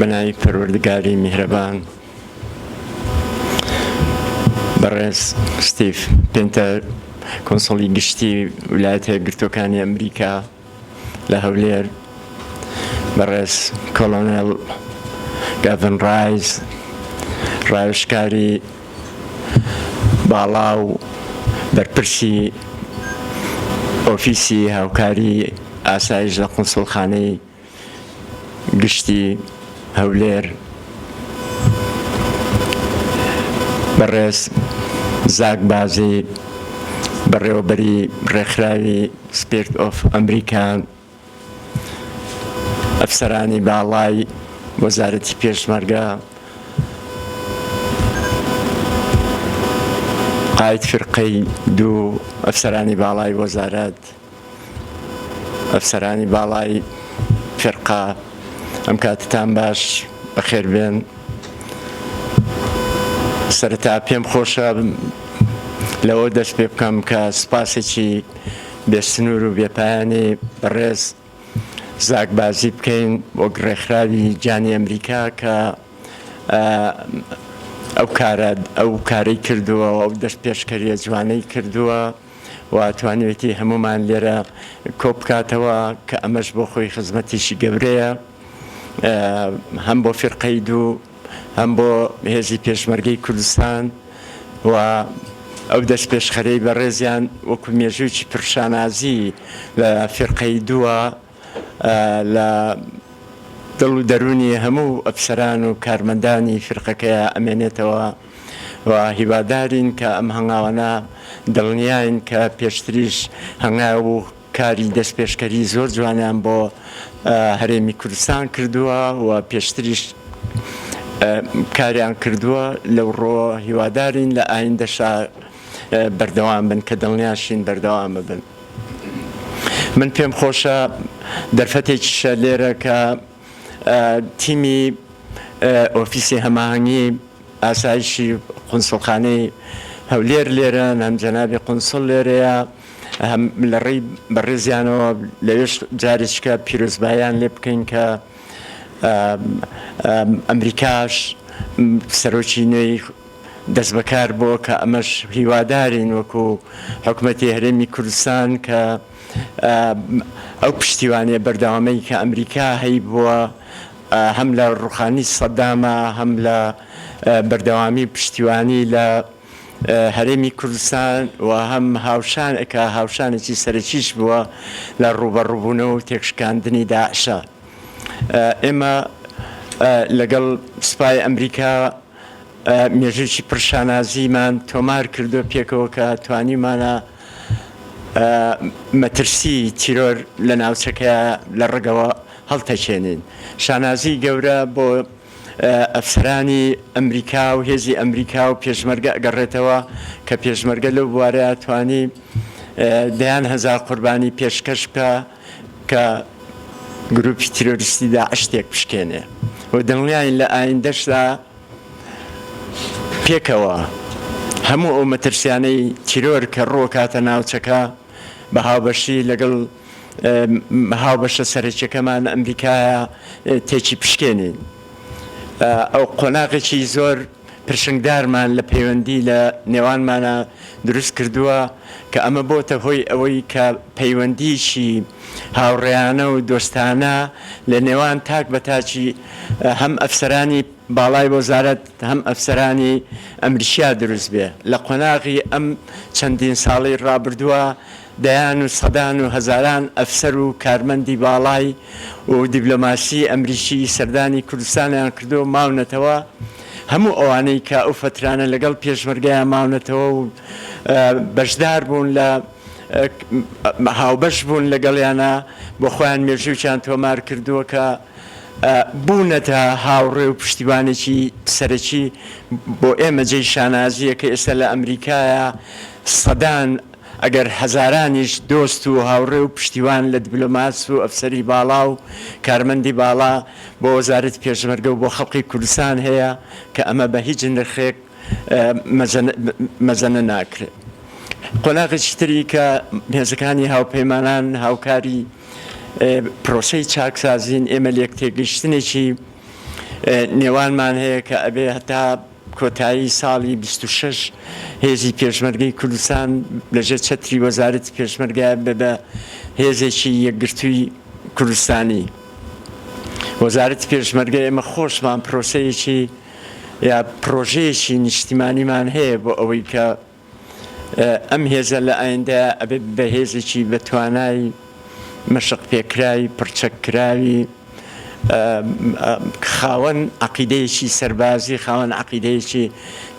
بنای پەروەردگاری میهرەبان بەڕێز ستیف پێنتەر کۆنسڵی گشتی ویلایەتە یەکگرتووەکانی ئەمریکا لە هەولێر، بەڕێز کۆلۆنێل گاڤن ڕایز ڕایشکاری باڵا و بەرپرسی ئۆفیسی هاوکاری ئاسایش لە قونسڵخانەی گشتی هەولێر، بەڕێز زاک بازی بەڕێوەبەری ڕێکخراوی سپیرت ئۆف ئەمریکان، ئەفسەرانی باڵای وەزارەتی پێشمەرگە، قاید فرقەی دوو ئەفسەرانی باڵای وەزارەت، ئەفسەرانی باڵای فرقە، ئەم کاتتان باش بەخێر بێن. سەرەتا پێم خۆشە لەوە دەست پێ بکەم کە سپاسێکی بێسنوور و بێپایانی بەڕێز زاک بازی بکەین وەک ڕێکخراوی جانی ئەمریکا کە ئەو کارەی کردووە و ئەو دەست پێشکەریە جوانەی کردووە و توانێتی هەمومان لێرە کۆ بکاتەوە کە ئەمەش بۆ خۆی خزمەتیشی گەورەیە، هەم بۆ فرقەی دوو هەم بۆ هێزی پێشمەرگەی کوردستان و ئەو دەست پێشخەرەی بەڕێزیان وەکو مێژووی پرشانازی لە فرقەی دووە لە دڵ و دەرونی هەموو ئەفسەران و کارمەندانی فرقەکەیە ئەمێنێتەوە و هیوادارین کە ئەم هەنگاوانە دڵنیاین کە پێشتریش هەنگاو و کاری دەست پێشکەری زۆر جوانیان بۆ هەرێمی کوردستان کردووە و پێشتریش کاریان کردووە. لەو ڕۆ هیوادارین لە ئایندەشا بەردەوام بن کە دڵنیاشین بەردەوام بن. من پێم خۆشە دەرفەتێکیشە لێرە کە تیمی ئۆفیسی هەماهەنگی ئاسایشی قونسڵخانەی هەولێر لێرە، هەم جەنابی قونسڵ لێرەیە، هەم لە ڕێی بەڕێزیانەوە لەوێش جارێککە پیرۆزبایان لێ بکەین کە ئەمریکاش سەرۆکی نوێی دەست بەکار بۆ کە ئەمەش هیوادارین وەکو حکوومەتی هەرێمی کوردستان کە ئەو پشتیوانیە بەردەوامەی کە ئەمریکا هەی بووە هەم لە ڕوخانی سەدامە هەم لە بەردەوامی پشتیوانی لە هەرێمی کوردستان و هەم هاوشانێکی سەرەکیش بووە لە ڕوبەڕووبوونەوە و تێکشکاندنی داعشە. ئێمە لەگەڵ سوپای ئەمریکا مێژووی پرشانازیمان تۆمار کردو پێکەوە کە توانیمانە مەترسی تیرۆر لە ناوچەکە لە ڕگەوە هەڵتەچێنین. شانازی گەورە بۆ ئەفسەرانی ئەمریکا و هێزی ئەمریکا و پێشمەرگە ئەگەڕێتەوە کە پێشمەرگە لەو بوارەیە توانی دەیان هەزار قوربانی پێشکەش بکە کە گروپی تیرۆریستی داعش تێک بشکێنێ و دڵنیاین لە ئایندەشدا پێکەوە هەموو ئەو مەترسیانەی تیرۆر کە ڕۆکاتە ناوچەکە بە هاوبەشی لەگەڵ هاوبەشە سەرچەکەمان ئەمریکایە تێکی پشکێنین. ئەو قۆناغێکی زۆر پرشنگدارمان لە پەیوەندی لە نێوانمانە دروست کردووە کە ئەمە بۆتە هۆی ئەوەی کە پەیوەندیشی هاوڕێیانە و دۆستانە لە نێوان تاک بە تاچی هەم ئەفسەرانی باڵای وەزارەت هەم ئەفسەرانی ئەمریکا دروست بێ. لە قۆناغی ئەم چەندین ساڵی ڕابردووە دەیان و سەدان و هەزاران ئەفسەر و کارمەندی باڵای و دیبلۆماسی ئەمریکی سەردانی کوردستانیان کردو ماونەتەوە، هەموو ئەوانەی کە ئەو فترانە لەگەڵ پێشمەرگەیان ماونەتەوە و بەشدار بوون لە هاوبەش بوون لەگەڵیانە بۆ خۆیان مێژوویان تۆمار کردووە کە بوونەتە هاوڕێ و پشتیوانێکی سەرەکی بۆ ئێمە جێی شانازیە کە ئێستا لە ئەمریکایە سەدان ئەگەر هەزارانیش دۆست و هاوڕێ و پشتیوان لە دیبلۆماس و ئەفسەری باڵا و کارمەندی باڵا بۆ وەزارەتی پێشمەرگە و بۆ خەڵقی کوردستان هەیە کە ئەمە بە هیچ نرخێک مەزەنە ناکرێت. قۆناغێکی تری کە هێزەکانی هاوپەیمانان هاوکاری پرۆسەی چاکسازین ئێمە لێک تێگەیشتنێکی نێوانمان هەیە کە ئەبێ هەتا کۆتایی ساڵی 26 هێزی پێشمەرگەی کوردستان لەژێر چەتری وەزارەتی پێشمەرگە بە هێزێکی یەکگرتووی کوردستانی. وەزارەتی پێشمەرگە ئێمە خۆشمان پرۆسەیەکی یا پرۆژەیەکی نیشتیمانیمان هەیە بۆ ئەوەی کە ئەم هێزە لە ئایندە ئەبێ بە هێزێکی بە توانای مەشق پێکراوی پڕچەکراوی خاوەن عەقیدەیەکی سەربازی خاوەن عەقیدەیەکی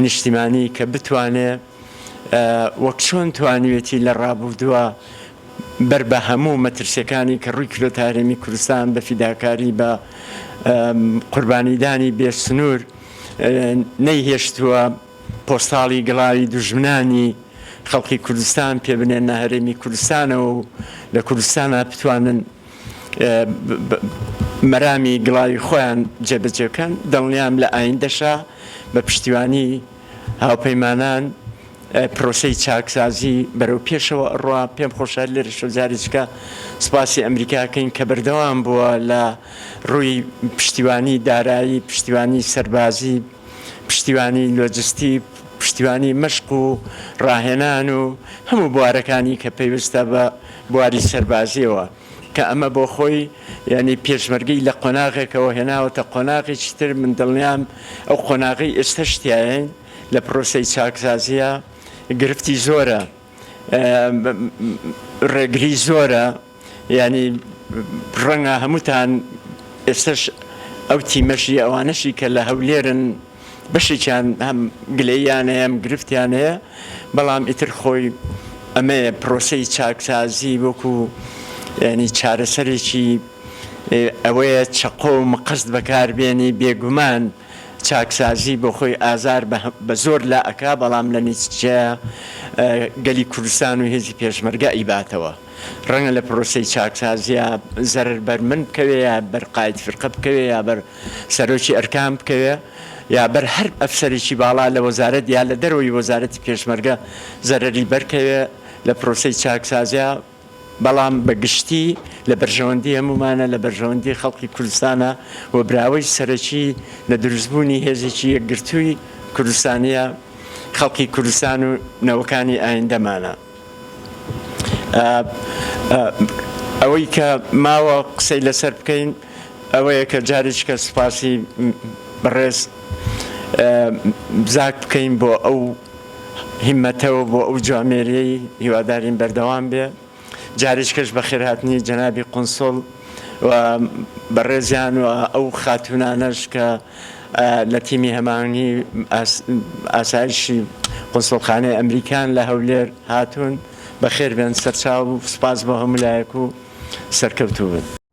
نیشتیمانی کە بتوانێت وەک چۆن توانیوێتی لە ڕابردووە بەر بە هەموو مەترسیەکانی کە ڕووی کردۆتە هەرێمی کوردستان بە فیداکاری بە قوربانیدانی بێسنوور نەیهێشتووە پۆستاڵی گڵاوی دوژمنانی خەڵکی کوردستان پێ بنێنە هەرێمی کوردستانەوە و لە کوردستانە بتوانن مەرامی گڵاوی خۆیان جێبەجێ بکەن. دڵنیام لە ئایندەشا بە پشتیوانی هاوپەیمانان پرۆسەی چاکسازی بەرەو پێشەوە ئەڕوا. پێم خۆشە لێرە شۆجارێککە سوپاسی ئەمریکاکەین کە بەردەوام بووە لە ڕووی پشتیوانی دارایی، پشتیوانی سەربازی، پشتیوانی لۆجستی، پشتیوانی مەشق و ڕاهێنان و هەموو بوارەکانی کە پێویستە بە بواری سەربازیەوە کە ئەمە بۆ خۆی ینی پێشمەرگەی لە قۆناغێکەوە هێناوەتە قۆناغێکی تر. من دڵنیام ئەو قۆناغی ئێستا شتیایەن لە پرۆسەی چاکسازیە گرفتی زۆرە، ڕێگری زۆرە، ینی ڕەنگە هەمووتان ئێستش ئەو تیمەشی ئەوانەشی کە لە هەولێرن بەشێکیان هەم گلەییان هەیە، هەم گرفتیان هەیە، بەڵام ئیتر خۆی ئەمەیە پرۆسەی چاکسازی وەکو ینی چارەسەرێکی ئەوەیە چەقۆ و مەقەست بەکاربێنی بێگومان چاکسازی بۆ خۆی ئازار بە زۆر لا ئەکا، بەڵام لە نیچەیە گەلی کوردستان و هێزی پێشمەرگە ئیباتەوە. ڕەنگە لە پرۆسەی چاکسازیە زەرر بەر من بکەوێ یا بەر قاید فرقە بکەوێ یا بەر سەرۆکی ئەرکان بکەوێ یا بەر هەر ئەفسەرێکی باڵا لە وەزارەت یا لە دەرەوەی وەزارەتی پێشمەرگە زەرری بەرکەوێ لە پرۆسەی چاکسازیە، بەڵام بەگشتی لە بەرژەوەندی هەمومانە، لە بەرژەوەندی خەڵکی کوردستانە و براوەی سەرەکی لە دروستبوونی هێزێکی یەکگرتووی کوردستانیە خەڵکی کوردستان و نەوەکانی ئایندەمانە. ئەوەی کە ماوە قسەی لەسەر بکەین ئەوەیە کە جارێککە سوپاسی بەڕێز بزاک بکەین بۆ ئەو هیمەتەوە بۆ ئەو جوامێریەی هیوادارین بەردەوام بێ. جارێککەش بە خێرهاتنی جەنابی قونسڵ و بەڕێزیان و ئەو خاتونانەش کە لە تیمی هەماهەنگی ئاسایشی قونسڵخانەی ئەمریکان لە هەولێر هاتوون، بەخێر بێن، سەرچاو و سوپاس بۆ هەموو لایەک و سەرکەوتوو بن.